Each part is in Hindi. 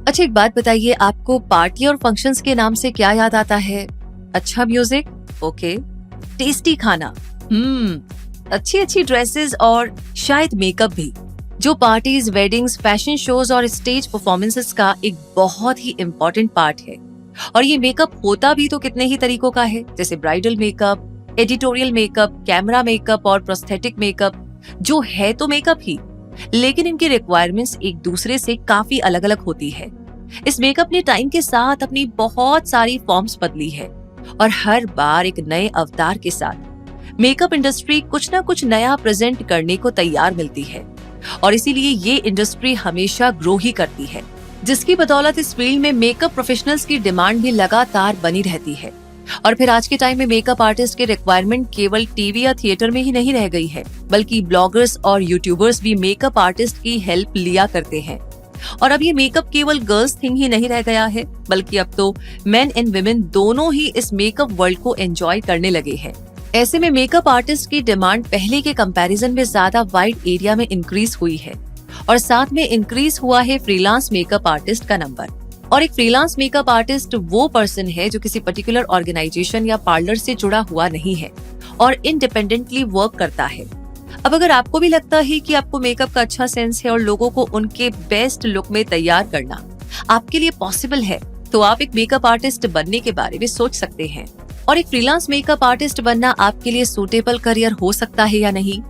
अच्छा, एक बात बताइए, आपको पार्टी और फंक्शंस के नाम से क्या याद आता है? अच्छा म्यूजिक, ओके, टेस्टी खाना, अच्छी अच्छी ड्रेसेस और शायद मेकअप भी, जो पार्टीज, वेडिंग्स, फैशन शोज और स्टेज परफॉर्मेंसेस का एक बहुत ही इम्पोर्टेंट पार्ट है। और ये मेकअप होता भी तो कितने ही तरीकों का है, जैसे bridal makeup, editorial makeup, camera makeup और प्रोस्थेटिक मेकअप, जो है तो मेकअप ही, लेकिन इनकी रिक्वायरमेंट्स एक दूसरे से काफी अलग अलग होती है। इस मेकअप ने टाइम के साथ अपनी बहुत सारी फॉर्म्स बदली है और हर बार एक नए अवतार के साथ मेकअप इंडस्ट्री कुछ ना कुछ नया प्रेजेंट करने को तैयार मिलती है। और इसीलिए ये इंडस्ट्री हमेशा ग्रो ही करती है, जिसकी बदौलत इस फील्ड में मेकअप प्रोफेशनल्स की डिमांड भी लगातार बनी रहती है। और फिर आज के टाइम में मेकअप आर्टिस्ट की रिक्वायरमेंट केवल टीवी या थिएटर में ही नहीं रह गई है, बल्कि ब्लॉगर्स और यूट्यूबर्स भी मेकअप आर्टिस्ट की हेल्प लिया करते हैं। और अब ये मेकअप केवल गर्ल्स थिंग ही नहीं रह गया है, बल्कि अब तो मेन एंड विमेन दोनों ही इस मेकअप वर्ल्ड को एंजॉय करने लगे हैं। ऐसे में मेकअप आर्टिस्ट की डिमांड पहले के कंपैरिजन में ज्यादा वाइड एरिया में इंक्रीज हुई है और साथ में इंक्रीज हुआ है फ्रीलांस मेकअप आर्टिस्ट का नंबर। और एक फ्रीलांस मेकअप आर्टिस्ट वो पर्सन है जो किसी पर्टिकुलर ऑर्गेनाइजेशन या पार्लर से जुड़ा हुआ नहीं है और इंडिपेंडेंटली वर्क करता है। अब अगर आपको भी लगता है कि आपको मेकअप का अच्छा सेंस है और लोगों को उनके बेस्ट लुक में तैयार करना आपके लिए पॉसिबल है, तो आप एक मेकअप आर्टिस्ट बनने के बारे में सोच सकते हैं। और एक फ्रीलांस मेकअप आर्टिस्ट बनना आपके लिए सूटेबल करियर हो सकता है या नहीं,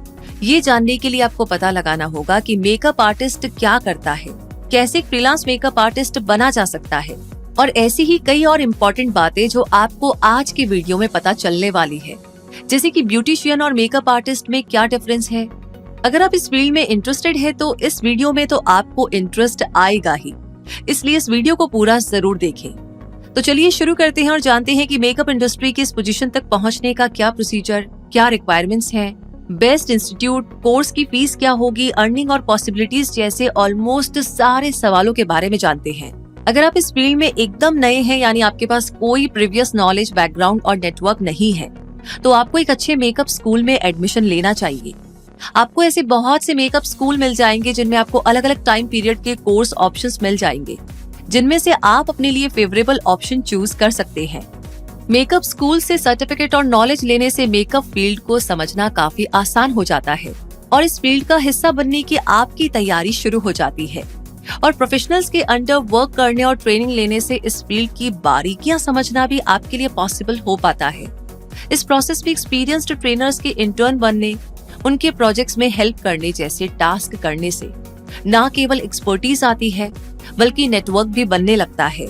ये जानने के लिए आपको पता लगाना होगा कि मेकअप आर्टिस्ट क्या करता है, कैसे फ्रीलांस मेकअप आर्टिस्ट बना जा सकता है, और ऐसी ही कई और इम्पोर्टेंट बातें जो आपको आज की वीडियो में पता चलने वाली है, जैसे कि ब्यूटिशियन और मेकअप आर्टिस्ट में क्या डिफरेंस है। अगर आप इस फील्ड में इंटरेस्टेड है तो इस वीडियो में तो आपको इंटरेस्ट आएगा ही, इसलिए इस वीडियो को पूरा जरूर देखें। तो चलिए शुरू करते हैं और जानते हैं कि मेकअप इंडस्ट्री की इस पोजीशन तक पहुंचने का क्या प्रोसीजर, क्या रिक्वायरमेंट्स हैं, बेस्ट इंस्टीट्यूट, कोर्स की फीस क्या होगी, अर्निंग और पॉसिबिलिटीज जैसे ऑलमोस्ट सारे सवालों के बारे में जानते हैं। अगर आप इस फील्ड में एकदम नए हैं, यानी आपके पास कोई प्रीवियस नॉलेज, बैकग्राउंड और नेटवर्क नहीं है, तो आपको एक अच्छे मेकअप स्कूल में एडमिशन लेना चाहिए। आपको ऐसे बहुत से मेकअप स्कूल मिल जाएंगे जिनमें आपको अलग अलग टाइम पीरियड के कोर्स ऑप्शंस मिल जाएंगे, जिनमें से आप अपने लिए फेवरेबल ऑप्शन चूज कर सकते हैं। मेकअप स्कूल से सर्टिफिकेट और नॉलेज लेने से मेकअप फील्ड को समझना काफी आसान हो जाता है और इस फील्ड का हिस्सा बनने की आपकी तैयारी शुरू हो जाती है। और प्रोफेशनल्स के अंडर वर्क करने और ट्रेनिंग लेने से इस फील्ड की बारीकियां समझना भी आपके लिए पॉसिबल हो पाता है। इस प्रोसेस में एक्सपीरियंस्ड ट्रेनर्स के इंटर्न बनने, उनके प्रोजेक्ट्स में हेल्प करने जैसे टास्क करने से न केवल एक्सपर्टीज आती है, बल्कि नेटवर्क भी बनने लगता है,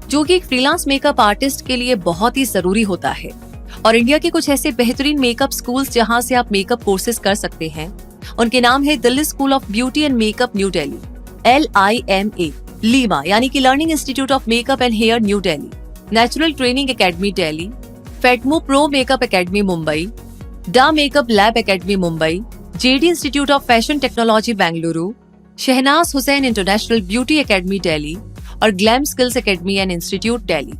जो कि एक फ्रीलांस मेकअप आर्टिस्ट के लिए बहुत ही जरूरी होता है। और इंडिया के कुछ ऐसे बेहतरीन मेकअप स्कूल्स जहां से आप मेकअप कोर्सेज कर सकते हैं, उनके नाम है Delhi school of beauty and makeup new Delhi, LIMA, Lima यानी कि learning institute of makeup and hair new Delhi, natural training academy Delhi, फेटमो pro makeup academy Mumbai, da makeup lab academy Mumbai, JD institute of fashion technology Bengaluru, Shahnaz Husain international beauty academy Delhi और glam skills academy and institute Delhi.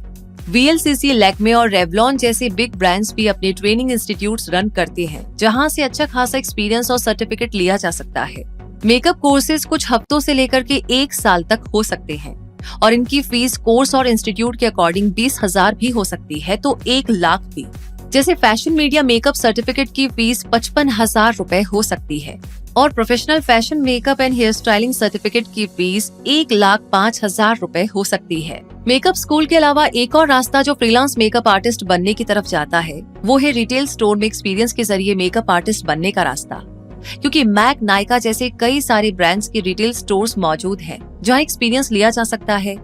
VLCC, Lakme और रेवलॉन जैसे बिग ब्रांड्स भी अपने ट्रेनिंग इंस्टीट्यूट्स रन करते हैं, जहां से अच्छा खासा एक्सपीरियंस और सर्टिफिकेट लिया जा सकता है। मेकअप कोर्सेज कुछ हफ्तों से लेकर के 1 साल तक हो सकते हैं और इनकी फीस कोर्स और इंस्टीट्यूट के अकॉर्डिंग 20,000 भी हो सकती है, तो 1 लाख भी। जैसे फैशन मीडिया मेकअप सर्टिफिकेट की फीस 55,000 रुपए हो सकती है और professional fashion makeup and hair styling certificate की फीस 1,05,000 रुपए हो सकती है। मेकअप स्कूल के अलावा एक और रास्ता जो फ्रीलांस मेकअप आर्टिस्ट बनने की तरफ जाता है, वो है रिटेल स्टोर में एक्सपीरियंस के जरिए मेकअप आर्टिस्ट बनने का रास्ता। क्योंकि मैक, नायका जैसे कई सारे ब्रांड्स के रिटेल स्टोर्स मौजूद हैं, जहां एक्सपीरियंस लिया जा सकता है।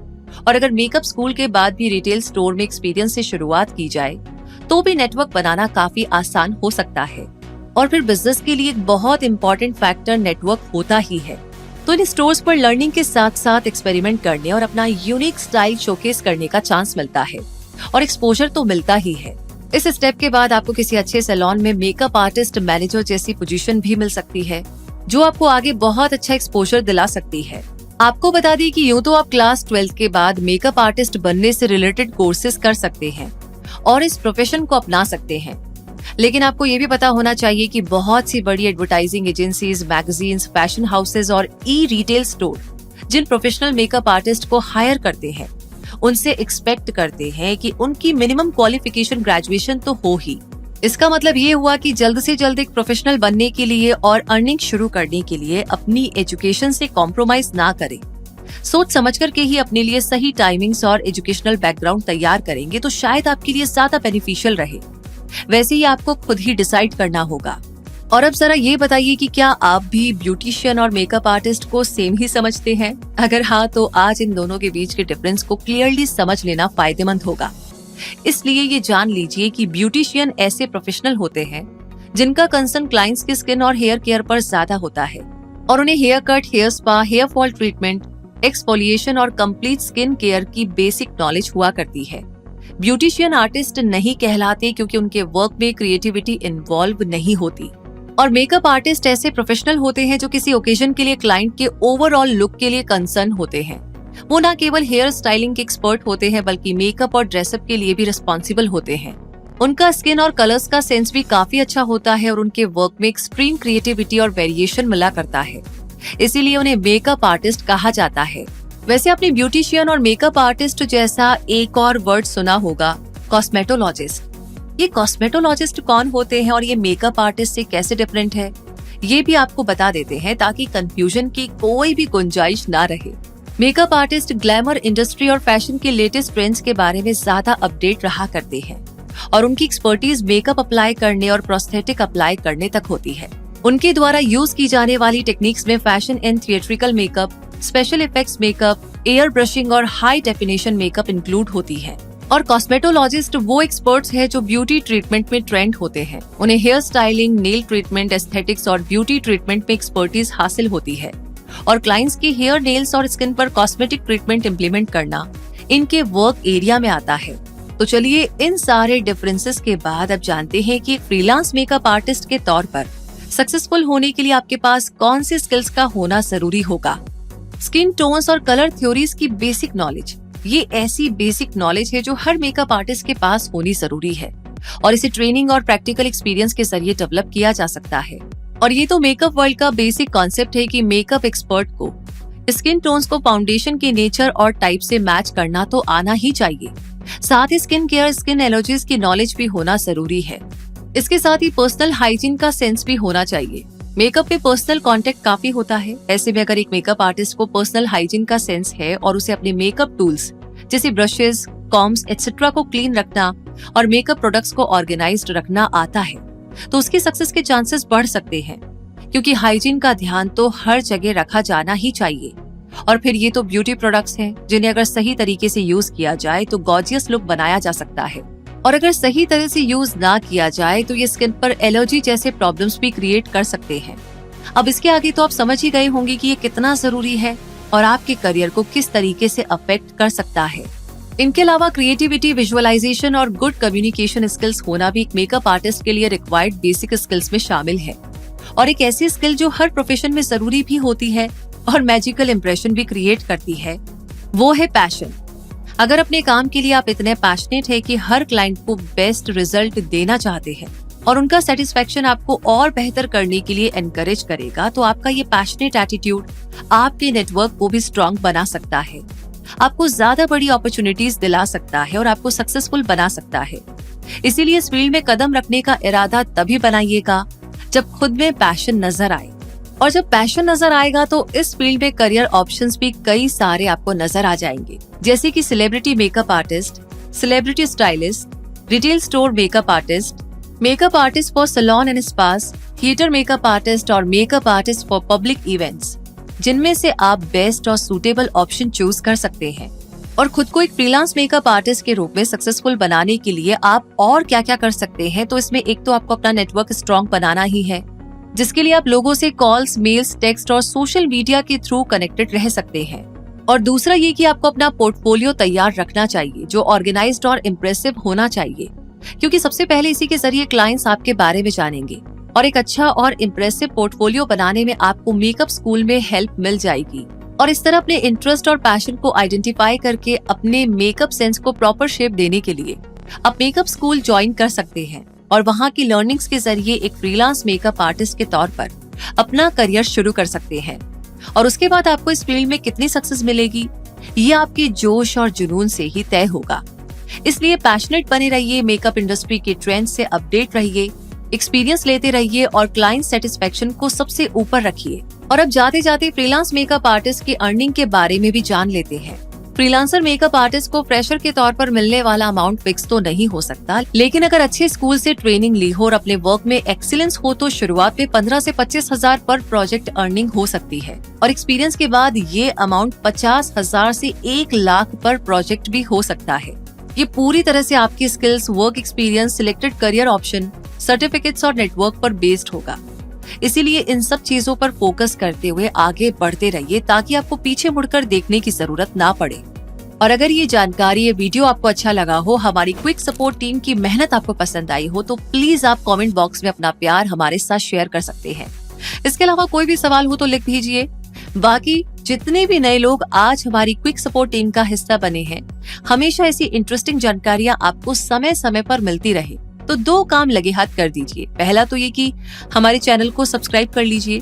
और अगर मेकअप स्कूल के बाद भी रिटेल स्टोर में एक्सपीरियंस से शुरुआत की जाए, तो भी नेटवर्क बनाना काफी आसान हो सकता है। और फिर बिजनेस के लिए एक बहुत इंपॉर्टेंट फैक्टर नेटवर्क होता ही है। तो इन स्टोर्स पर लर्निंग के साथ साथ एक्सपेरिमेंट करने और अपना यूनिक स्टाइल शोकेस करने का चांस मिलता है और एक्सपोजर तो मिलता ही है। इस स्टेप के बाद आपको किसी अच्छे सैलून में मेकअप आर्टिस्ट मैनेजर जैसी पोजीशन भी मिल सकती है, जो आपको आगे बहुत अच्छा एक्सपोजर दिला सकती है। आपको बता दें कि यूं तो आप क्लास 12 के बाद मेकअप आर्टिस्ट बनने से रिलेटेड कोर्सेज कर सकते हैं और इस प्रोफेशन को अपना सकते हैं, लेकिन आपको ये भी पता होना चाहिए कि बहुत सी बड़ी advertising agencies, magazines, fashion houses और ई रिटेल स्टोर जिन प्रोफेशनल मेकअप आर्टिस्ट को हायर करते हैं उनसे एक्सपेक्ट करते हैं कि उनकी मिनिमम क्वालिफिकेशन ग्रेजुएशन तो हो ही। इसका मतलब ये हुआ कि जल्द से जल्द एक प्रोफेशनल बनने के लिए और अर्निंग शुरू करने के लिए अपनी एजुकेशन से कॉम्प्रोमाइज ना करें। सोच समझ करके ही अपने लिए सही टाइमिंग्स और एजुकेशनल बैकग्राउंड तैयार करेंगे तो शायद आपके लिए ज्यादा बेनिफिशियल रहे। वैसे ही आपको खुद ही डिसाइड करना होगा। और अब जरा ये बताइए कि क्या आप भी ब्यूटिशियन और मेकअप आर्टिस्ट को सेम ही समझते हैं? अगर हाँ, तो आज इन दोनों के बीच के डिफरेंस को क्लियरली समझ लेना फायदेमंद होगा। इसलिए ये जान लीजिए कि ब्यूटिशियन ऐसे प्रोफेशनल होते हैं जिनका कंसर्न क्लाइंट्स की स्किन और हेयर केयर पर ज्यादा होता है और उन्हें hair cut, hair spa, hair fall treatment, exfoliation और कंप्लीट स्किन केयर की बेसिक नॉलेज हुआ करती है। ब्यूटिशियन आर्टिस्ट नहीं कहलाते क्योंकि उनके वर्क में क्रिएटिविटी इन्वॉल्व नहीं होती। और मेकअप आर्टिस्ट ऐसे प्रोफेशनल होते हैं जो किसी ओकेजन के लिए क्लाइंट के ओवरऑल लुक के लिए कंसर्न होते हैं। वो न केवल हेयर स्टाइलिंग के एक्सपर्ट होते हैं बल्कि मेकअप और ड्रेसअप के लिए भी रिस्पॉन्सिबल होते हैं। उनका स्किन और कलर्स का सेंस भी काफी अच्छा होता है और उनके वर्क में एक्सट्रीम क्रिएटिविटी और वेरिएशन मिला करता है। इसीलिए उन्हें मेकअप आर्टिस्ट कहा जाता है। वैसे आपने ब्यूटिशियन और मेकअप आर्टिस्ट जैसा एक और वर्ड सुना होगा, कॉस्मेटोलॉजिस्ट। ये कॉस्मेटोलॉजिस्ट कौन होते हैं और ये मेकअप आर्टिस्ट से कैसे डिफरेंट है, ये भी आपको बता देते हैं ताकि कंफ्यूजन की कोई भी गुंजाइश ना रहे। मेकअप आर्टिस्ट ग्लैमर इंडस्ट्री और फैशन के लेटेस्ट ट्रेंड्स के बारे में ज्यादा अपडेट रहा करते हैं और उनकी एक्सपर्टीज मेकअप अप्लाई करने और प्रोस्थेटिक अप्लाई करने तक होती है। उनके द्वारा यूज की जाने वाली टेक्निक्स में fashion and theatrical makeup, special effects makeup, air brushing और हाई डेफिनेशन मेकअप इंक्लूड होती है। और कॉस्मेटोलॉजिस्ट वो एक्सपर्ट्स हैं जो ब्यूटी ट्रीटमेंट में ट्रेंड होते हैं। उन्हें hair styling, nail treatment, aesthetics और ब्यूटी ट्रीटमेंट में एक्सपर्टीज हासिल होती है और क्लाइंट्स की हेयर, नेल्स और स्किन पर कॉस्मेटिक ट्रीटमेंट इम्प्लीमेंट करना इनके वर्क एरिया में आता है। तो चलिए इन सारे डिफरेंसेस के बाद अब जानते हैं कि फ्रीलांस मेकअप आर्टिस्ट के तौर पर सक्सेसफुल होने के लिए आपके पास कौन सी स्किल्स का होना जरूरी होगा। स्किन टोन्स और कलर थ्योरीज की बेसिक नॉलेज, ये ऐसी बेसिक नॉलेज है जो हर मेकअप आर्टिस्ट के पास होनी जरूरी है और इसे ट्रेनिंग और प्रैक्टिकल एक्सपीरियंस के जरिए डेवलप किया जा सकता है। और ये तो मेकअप वर्ल्ड का बेसिक कॉन्सेप्ट है कि मेकअप एक्सपर्ट को स्किन टोन्स को फाउंडेशन के नेचर और टाइप से मैच करना तो आना ही चाहिए। साथ ही स्किन केयर, स्किन एलर्जीज की नॉलेज भी होना जरूरी है। इसके साथ ही पर्सनल हाइजीन का सेंस भी होना चाहिए। मेकअप में पर्सनल कांटेक्ट काफी होता है। ऐसे में अगर एक मेकअप आर्टिस्ट को पर्सनल हाइजीन का सेंस है और उसे अपने मेकअप टूल्स जैसे ब्रशेस, कॉम्स एटसेट्रा को क्लीन रखना और मेकअप प्रोडक्ट्स को ऑर्गेनाइज्ड रखना आता है तो उसकी सक्सेस के चांसेस बढ़ सकते हैं, क्योंकि हाइजीन का ध्यान तो हर जगह रखा जाना ही चाहिए। और फिर ये तो ब्यूटी प्रोडक्ट्स हैं जिन्हें अगर सही तरीके से यूज किया जाए तो गॉर्जियस लुक बनाया जा सकता है और अगर सही तरह से यूज ना किया जाए तो ये स्किन पर एलर्जी जैसे प्रॉब्लम्स भी क्रिएट कर सकते हैं। अब इसके आगे तो आप समझ ही गए होंगे कि ये कितना जरूरी है और आपके करियर को किस तरीके से अफेक्ट कर सकता है। इनके अलावा क्रिएटिविटी, विजुअलाइजेशन और गुड कम्युनिकेशन स्किल्स होना भी एक मेकअप आर्टिस्ट के लिए रिक्वायर्ड बेसिक स्किल्स में शामिल है और एक ऐसी स्किल जो हर प्रोफेशन में जरूरी भी होती है और मैजिकल इंप्रेशन भी क्रिएट करती है, वो है पैशन। अगर अपने काम के लिए आप इतने पैशनेट है कि हर क्लाइंट को बेस्ट रिजल्ट देना चाहते हैं और उनका सेटिस्फेक्शन आपको और बेहतर करने के लिए एनकरेज करेगा तो आपका ये पैशनेट एटीट्यूड आपके नेटवर्क को भी स्ट्रॉन्ग बना सकता है, आपको ज्यादा बड़ी अपॉर्चुनिटीज दिला सकता है और आपको सक्सेसफुल बना सकता है। इसीलिए इस फील्ड में कदम रखने का इरादा तभी बनाइएगा जब खुद में पैशन नजर आए और जब पैशन नजर आएगा तो इस फील्ड में करियर ऑप्शंस भी कई सारे आपको नजर आ जाएंगे, जैसे कि celebrity makeup artist, celebrity stylist, retail store makeup artist for salon and spas, theatre makeup artist और makeup artist for public events, जिनमें से आप बेस्ट और सूटेबल ऑप्शन चूज कर सकते हैं। और खुद को एक फ्रीलांस मेकअप आर्टिस्ट के रूप में सक्सेसफुल बनाने के लिए आप और क्या क्या कर सकते हैं, तो इसमें एक तो आपको अपना नेटवर्क स्ट्रॉन्ग बनाना ही है, जिसके लिए आप लोगों से कॉल्स, मेल्स, टेक्स्ट और सोशल मीडिया के थ्रू कनेक्टेड रह सकते हैं। और दूसरा ये कि आपको अपना पोर्टफोलियो तैयार रखना चाहिए जो ऑर्गेनाइज्ड और इम्प्रेसिव होना चाहिए, क्योंकि सबसे पहले इसी के जरिए क्लाइंट्स आपके बारे में जानेंगे और एक अच्छा और इम्प्रेसिव पोर्टफोलियो बनाने में आपको मेकअप स्कूल में हेल्प मिल जाएगी। और इस तरह अपने इंटरेस्ट और पैशन को आइडेंटिफाई करके अपने मेकअप सेंस को प्रॉपर शेप देने के लिए आप मेकअप स्कूल ज्वाइन कर सकते हैं और वहाँ की लर्निंग्स के जरिए एक फ्रीलांस मेकअप आर्टिस्ट के तौर पर अपना करियर शुरू कर सकते हैं। और उसके बाद आपको इस फील्ड में कितनी सक्सेस मिलेगी, ये आपके जोश और जुनून से ही तय होगा। इसलिए पैशनेट बने रहिए, मेकअप इंडस्ट्री के ट्रेंड से अपडेट रहिए, एक्सपीरियंस लेते रहिए और क्लाइंट सेटिस्फेक्शन को सबसे ऊपर रखिए। और अब जाते जाते फ्रीलांस मेकअप आर्टिस्ट की अर्निंग के बारे में भी जान लेते हैं। फ्रीलांसर मेकअप आर्टिस्ट को फ्रेशर के तौर पर मिलने वाला अमाउंट फिक्स तो नहीं हो सकता, लेकिन अगर अच्छे स्कूल से ट्रेनिंग ली हो और अपने वर्क में एक्सीलेंस हो तो शुरुआत में 15 से 25,000 पर प्रोजेक्ट अर्निंग हो सकती है और एक्सपीरियंस के बाद ये अमाउंट 50,000 से 1 लाख पर प्रोजेक्ट भी हो सकता है। ये पूरी तरह से आपकी skills, work experience, selected career option, certificates और नेटवर्क पर बेस्ड होगा। इसीलिए इन सब चीजों पर फोकस करते हुए आगे बढ़ते रहिए ताकि आपको पीछे मुड़कर देखने की जरूरत ना पड़े। और अगर ये जानकारी, ये वीडियो आपको अच्छा लगा हो, हमारी क्विक सपोर्ट टीम की मेहनत आपको पसंद आई हो, तो प्लीज आप कमेंट बॉक्स में अपना प्यार हमारे साथ शेयर कर सकते हैं। इसके अलावा कोई भी सवाल हो तो लिख दीजिए। बाकी जितने भी नए लोग आज हमारी क्विक सपोर्ट टीम का हिस्सा बने हैं, हमेशा ऐसी इंटरेस्टिंग जानकारियां आपको समय समय पर मिलती रहे, तो 2 काम लगे हाथ कर दीजिए। पहला तो ये कि हमारे चैनल को सब्सक्राइब कर लीजिए।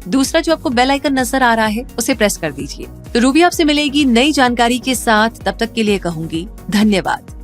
दूसरा, जो आपको बेल आइकन नजर आ रहा है उसे प्रेस कर दीजिए। तो रूबी आपसे मिलेगी नई जानकारी के साथ, तब तक के लिए कहूंगी धन्यवाद।